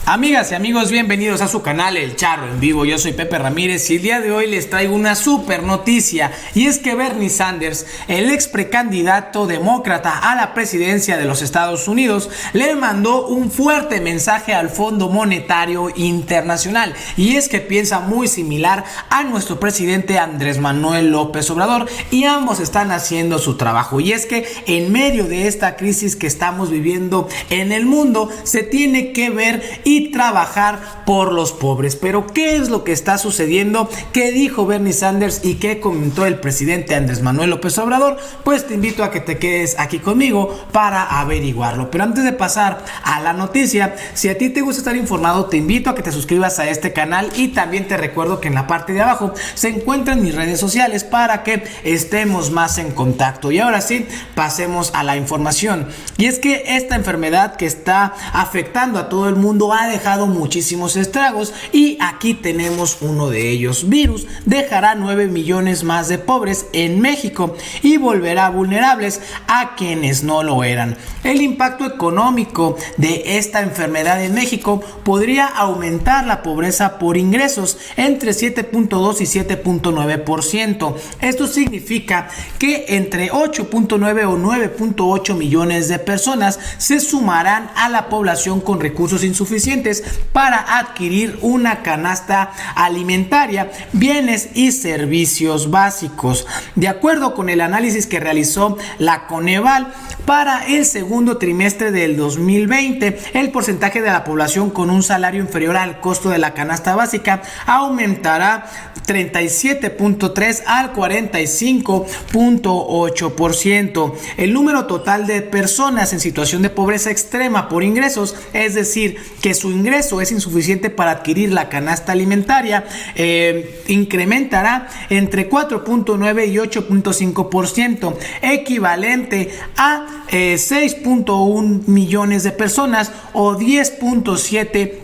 Amigas y amigos, bienvenidos a su canal El Charro en Vivo. Yo soy Pepe Ramírez y el día de hoy les traigo una super noticia, y es que Bernie Sanders, el ex precandidato demócrata a la presidencia de los Estados Unidos, le mandó un fuerte mensaje al Fondo Monetario Internacional, y es que piensa muy similar a nuestro presidente Andrés Manuel López Obrador, y ambos están haciendo su trabajo. Y es que en medio de esta crisis que estamos viviendo en el mundo, se tiene que ver y trabajar por los pobres. Pero ¿qué es lo que está sucediendo? ¿Qué dijo Bernie Sanders y qué comentó el presidente Andrés Manuel López Obrador? Pues te invito a que te quedes aquí conmigo para averiguarlo. Pero antes de pasar a la noticia, si a ti te gusta estar informado, te invito a que te suscribas a este canal, y también te recuerdo que en la parte de abajo se encuentran mis redes sociales para que estemos más en contacto. Y ahora sí, pasemos a la información. Y es que esta enfermedad que está afectando a todo el mundo ha dejado muchísimos estragos, y aquí tenemos uno de ellos. Virus dejará 9 millones más de pobres en México y volverá vulnerables a quienes no lo eran. El impacto económico de esta enfermedad en México podría aumentar la pobreza por ingresos entre 7.2 y 7.9%. Esto significa que entre 8.9 o 9.8 millones de personas se sumarán a la población con recursos insuficientes para adquirir una canasta alimentaria, bienes y servicios básicos. De acuerdo con el análisis que realizó la Coneval, para el segundo trimestre del 2020, el porcentaje de la población con un salario inferior al costo de la canasta básica aumentará 37.3 al 45.8%. El número total de personas en situación de pobreza extrema por ingresos, es decir, que su ingreso es insuficiente para adquirir la canasta alimentaria, incrementará entre 4.9 y 8.5%, equivalente a 6.1 millones de personas o 10.7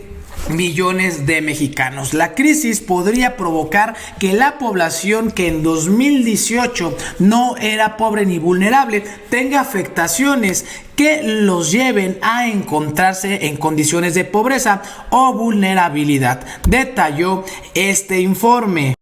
millones de mexicanos. La crisis podría provocar que la población que en 2018 no era pobre ni vulnerable tenga afectaciones que los lleven a encontrarse en condiciones de pobreza o vulnerabilidad, detalló este informe.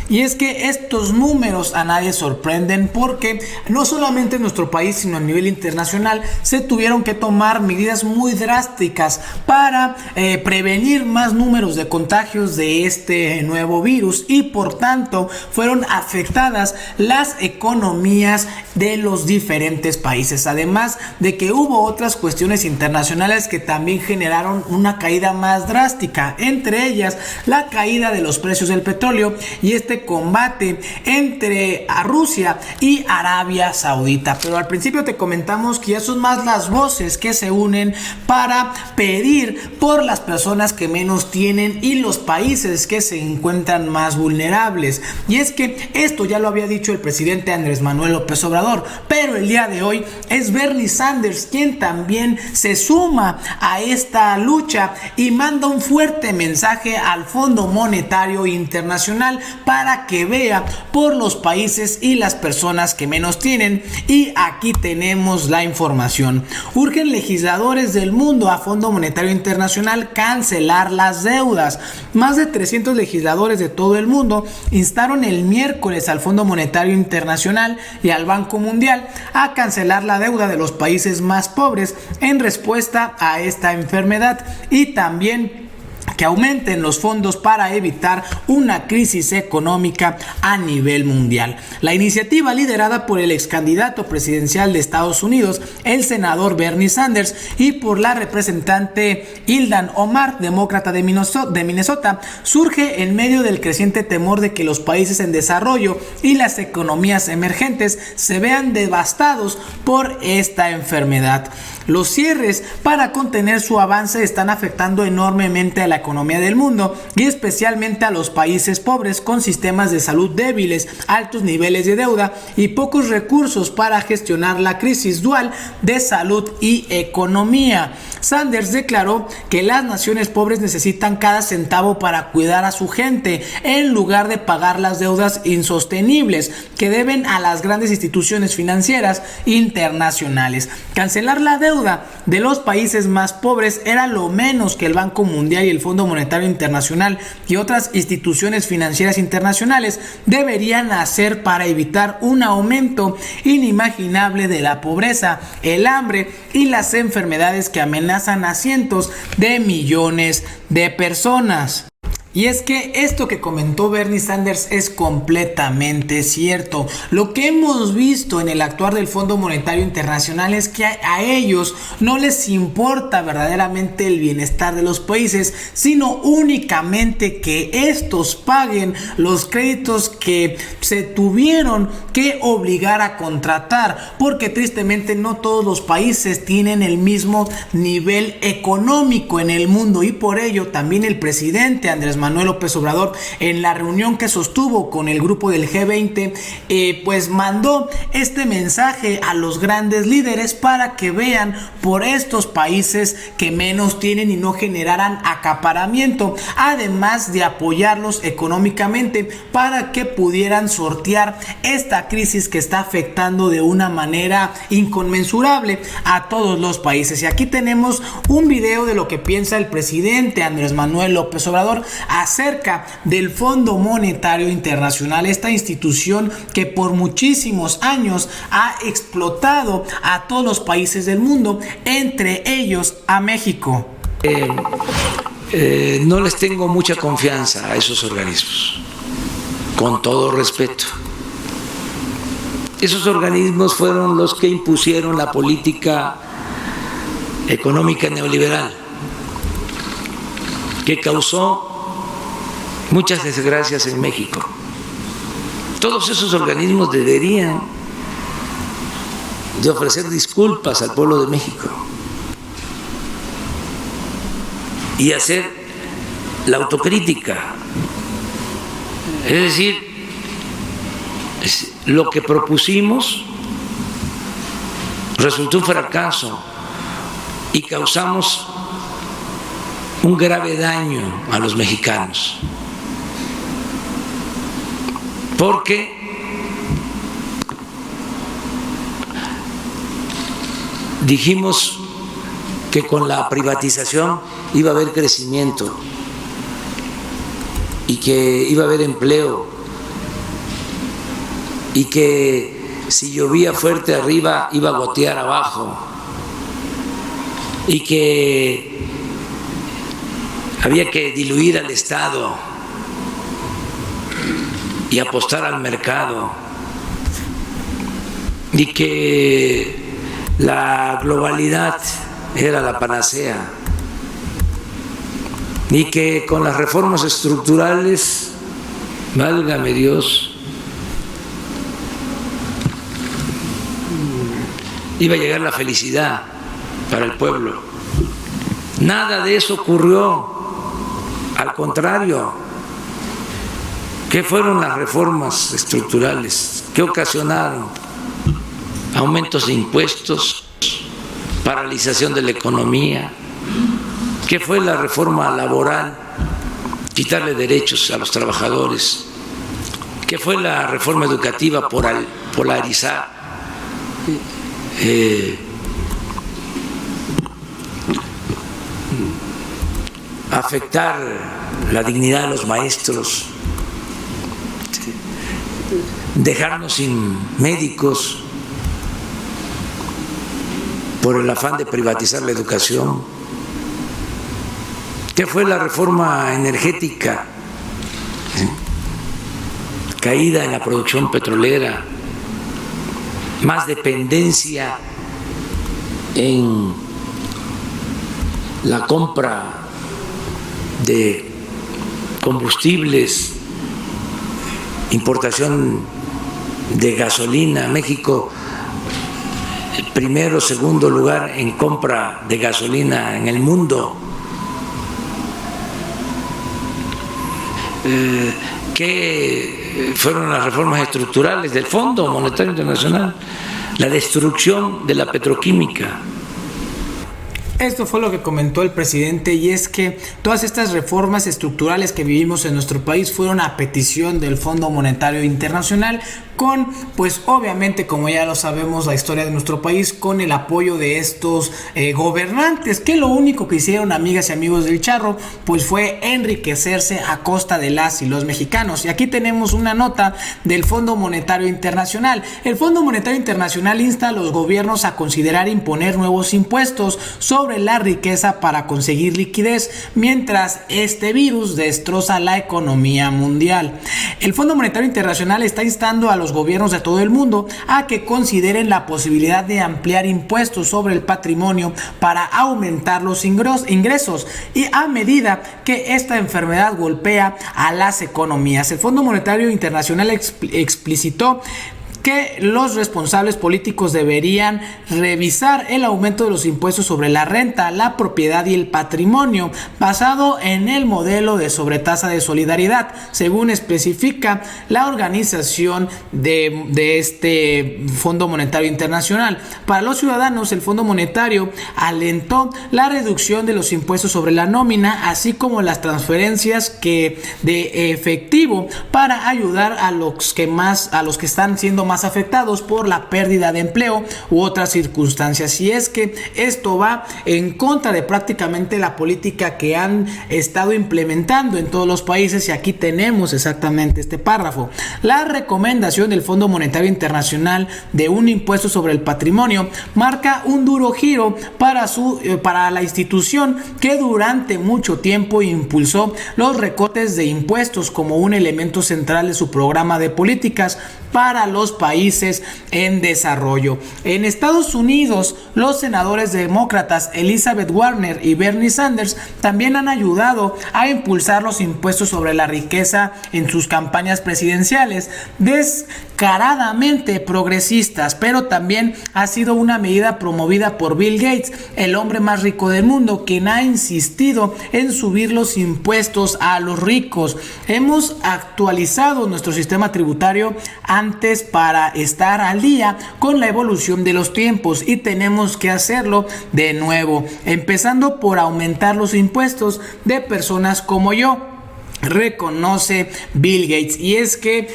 Y es que estos números a nadie sorprenden, porque no solamente en nuestro país, sino a nivel internacional se tuvieron que tomar medidas muy drásticas para prevenir más números de contagios de este nuevo virus, y por tanto fueron afectadas las economías de los diferentes países, además de que hubo otras cuestiones internacionales que también generaron una caída más drástica, entre ellas la caída de los precios del petróleo y este combate entre Rusia y Arabia Saudita. Pero al principio te comentamos que ya son más las voces que se unen para pedir por las personas que menos tienen y los países que se encuentran más vulnerables. Y es que esto ya lo había dicho el presidente Andrés Manuel López Obrador, pero el día de hoy es Bernie Sanders quien también se suma a esta lucha y manda un fuerte mensaje al Fondo Monetario Internacional para que vea por los países y las personas que menos tienen. Y aquí tenemos la información. Urgen legisladores del mundo a Fondo Monetario Internacional cancelar las deudas. Más de 300 legisladores de todo el mundo instaron el miércoles al Fondo Monetario Internacional y al Banco Mundial a cancelar la deuda de los países más pobres en respuesta a esta enfermedad, y también que aumenten los fondos para evitar una crisis económica a nivel mundial. La iniciativa, liderada por el ex candidato presidencial de Estados Unidos, el senador Bernie Sanders, y por la representante Ilhan Omar, demócrata de Minnesota, surge en medio del creciente temor de que los países en desarrollo y las economías emergentes se vean devastados por esta enfermedad. Los cierres para contener su avance están afectando enormemente a la economía del mundo y especialmente a los países pobres con sistemas de salud débiles, altos niveles de deuda y pocos recursos para gestionar la crisis dual de salud y economía. Sanders declaró que las naciones pobres necesitan cada centavo para cuidar a su gente en lugar de pagar las deudas insostenibles que deben a las grandes instituciones financieras internacionales. Cancelar la deuda de los países más pobres era lo menos que el Banco Mundial y el Fondo Monetario Internacional y otras instituciones financieras internacionales deberían hacer para evitar un aumento inimaginable de la pobreza, el hambre y las enfermedades que amenazan a cientos de millones de personas. Y es que esto que comentó Bernie Sanders es completamente cierto. Lo que hemos visto en el actuar del Fondo Monetario Internacional es que a ellos no les importa verdaderamente el bienestar de los países, sino únicamente que estos paguen los créditos que se tuvieron que obligar a contratar, porque tristemente no todos los países tienen el mismo nivel económico en el mundo y por ello también el presidente Andrés Manuel López Obrador en la reunión que sostuvo con el grupo del G20 pues mandó este mensaje a los grandes líderes para que vean por estos países que menos tienen y no generaran acaparamiento, además de apoyarlos económicamente para que pudieran sortear esta crisis que está afectando de una manera inconmensurable a todos los países. Y aquí tenemos un video de lo que piensa el presidente Andrés Manuel López Obrador acerca del Fondo Monetario Internacional, esta institución que por muchísimos años ha explotado a todos los países del mundo, entre ellos a México. No les tengo mucha confianza a esos organismos, con todo respeto. Esos organismos fueron los que impusieron la política económica neoliberal, que causó muchas desgracias en México. Todos esos organismos deberían de ofrecer disculpas al pueblo de México y hacer la autocrítica. Es decir, lo que propusimos resultó un fracaso y causamos un grave daño a los mexicanos, porque dijimos que con la privatización iba a haber crecimiento y que iba a haber empleo y que si llovía fuerte arriba iba a gotear abajo y que había que diluir al Estado y apostar al mercado y que la globalidad era la panacea y que con las reformas estructurales, válgame Dios, iba a llegar la felicidad para el pueblo. Nada de eso ocurrió. Al contrario, ¿qué fueron las reformas estructurales? ¿Qué ocasionaron? Aumentos de impuestos, paralización de la economía. ¿Qué fue la reforma laboral? Quitarle derechos a los trabajadores. ¿Qué fue la reforma educativa? Polarizar afectar la dignidad de los maestros, dejarnos sin médicos por el afán de privatizar la educación. ¿Qué fue la reforma energética? Caída en la producción petrolera, más dependencia en la compra de combustibles, importación de gasolina. México, primero, segundo lugar en compra de gasolina en el mundo. ¿qué fueron las reformas estructurales del Fondo Monetario Internacional? La destrucción de la petroquímica. Esto fue lo que comentó el presidente, y es que todas estas reformas estructurales que vivimos en nuestro país fueron a petición del Fondo Monetario Internacional, con, pues obviamente, como ya lo sabemos, la historia de nuestro país, con el apoyo de estos gobernantes, que lo único que hicieron, amigas y amigos del Charro, pues fue enriquecerse a costa de las y los mexicanos. Y aquí tenemos una nota del Fondo Monetario Internacional. El Fondo Monetario Internacional insta a los gobiernos a considerar imponer nuevos impuestos sobre la riqueza para conseguir liquidez, mientras este virus destroza la economía mundial. El Fondo Monetario Internacional está instando a los gobiernos de todo el mundo a que consideren la posibilidad de ampliar impuestos sobre el patrimonio para aumentar los ingresos, y a medida que esta enfermedad golpea a las economías. El Fondo Monetario Internacional explicitó que los responsables políticos deberían revisar el aumento de los impuestos sobre la renta, la propiedad y el patrimonio, basado en el modelo de sobretasa de solidaridad, según especifica la organización de este Fondo Monetario Internacional. Para los ciudadanos, el Fondo Monetario alentó la reducción de los impuestos sobre la nómina, así como las transferencias de efectivo, para ayudar a los que están siendo más afectados por la pérdida de empleo u otras circunstancias. Y es que esto va en contra de prácticamente la política que han estado implementando en todos los países, y aquí tenemos exactamente este párrafo. La recomendación del Fondo Monetario Internacional de un impuesto sobre el patrimonio marca un duro giro para la institución, que durante mucho tiempo impulsó los recortes de impuestos como un elemento central de su programa de políticas para los países en desarrollo. En Estados Unidos, los senadores demócratas Elizabeth Warner y Bernie Sanders también han ayudado a impulsar los impuestos sobre la riqueza en sus campañas presidenciales, descaradamente progresistas, pero también ha sido una medida promovida por Bill Gates, el hombre más rico del mundo, quien ha insistido en subir los impuestos a los ricos. Hemos actualizado nuestro sistema tributario antes para estar al día con la evolución de los tiempos, y tenemos que hacerlo de nuevo, empezando por aumentar los impuestos de personas como yo, reconoce Bill Gates. Y es que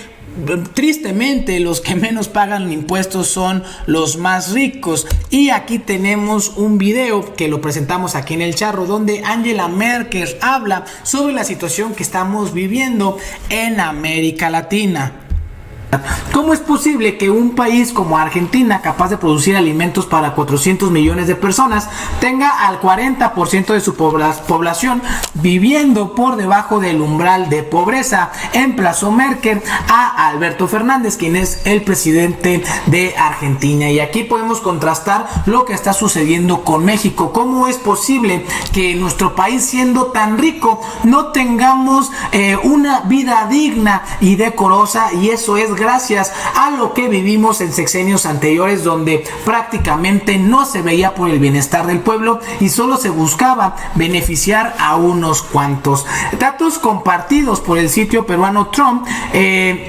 tristemente los que menos pagan impuestos son los más ricos, y aquí tenemos un video que lo presentamos aquí en el Charro, donde Angela Merkel habla sobre la situación que estamos viviendo en América Latina. ¿Cómo es posible que un país como Argentina, capaz de producir alimentos para 400 millones de personas, tenga al 40% de su población viviendo por debajo del umbral de pobreza? Emplazó Merkel a Alberto Fernández, quien es el presidente de Argentina. Y aquí podemos contrastar lo que está sucediendo con México. ¿Cómo es posible que nuestro país, siendo tan rico, no tengamos una vida digna y decorosa? Y eso es gracias a lo que vivimos en sexenios anteriores, donde prácticamente no se veía por el bienestar del pueblo y solo se buscaba beneficiar a unos cuantos. Datos compartidos por el sitio peruano Trump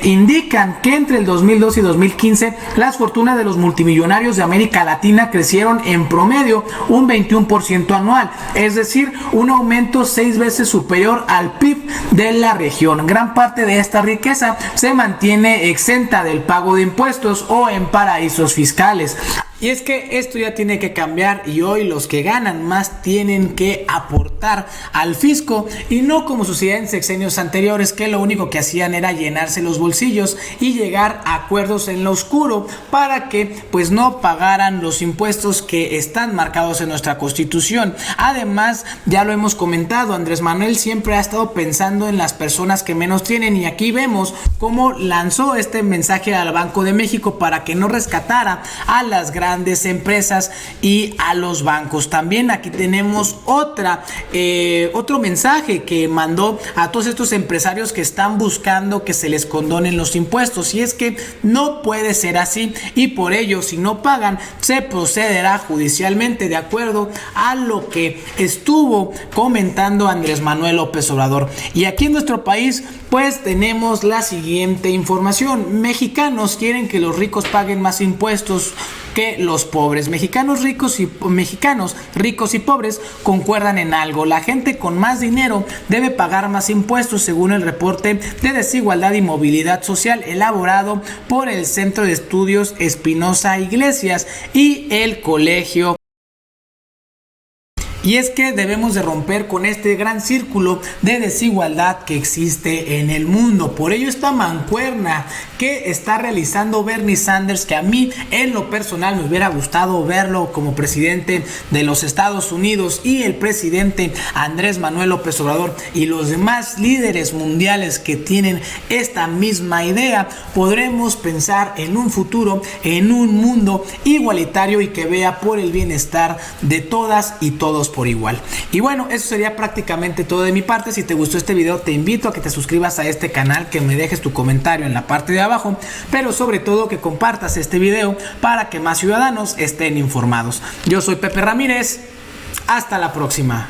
indican que entre el 2002 y 2015 las fortunas de los multimillonarios de América Latina crecieron en promedio un 21% anual, es decir, un aumento 6 veces superior al PIB de la región. Gran parte de esta riqueza se mantiene exenta del pago de impuestos o en paraísos fiscales. Y es que esto ya tiene que cambiar, y hoy los que ganan más tienen que aportar al fisco, y no como sucedía en sexenios anteriores, que lo único que hacían era llenarse los bolsillos y llegar a acuerdos en lo oscuro para que pues no pagaran los impuestos que están marcados en nuestra Constitución. Además, ya lo hemos comentado, Andrés Manuel siempre ha estado pensando en las personas que menos tienen, y aquí vemos cómo lanzó este mensaje al Banco de México para que no rescatara a las grandes grandes empresas y a los bancos. También aquí tenemos otro mensaje que mandó a todos estos empresarios que están buscando que se les condonen los impuestos, y es que no puede ser así, y por ello, si no pagan, se procederá judicialmente, de acuerdo a lo que estuvo comentando Andrés Manuel López Obrador. Y aquí en nuestro país pues tenemos la siguiente información: mexicanos quieren que los ricos paguen más impuestos que los pobres. Mexicanos ricos y pobres concuerdan en algo: la gente con más dinero debe pagar más impuestos, según el reporte de desigualdad y movilidad social elaborado por el Centro de Estudios Espinosa Iglesias y el Colegio. Y es que debemos de romper con este gran círculo de desigualdad que existe en el mundo. Por ello, esta mancuerna que está realizando Bernie Sanders, que a mí en lo personal me hubiera gustado verlo como presidente de los Estados Unidos, y el presidente Andrés Manuel López Obrador y los demás líderes mundiales que tienen esta misma idea, podremos pensar en un futuro, en un mundo igualitario y que vea por el bienestar de todas y todos por igual. Y bueno, eso sería prácticamente todo de mi parte. Si te gustó este video, te invito a que te suscribas a este canal, que me dejes tu comentario en la parte de abajo, pero sobre todo que compartas este video para que más ciudadanos estén informados. Yo soy Pepe Ramírez, hasta la próxima.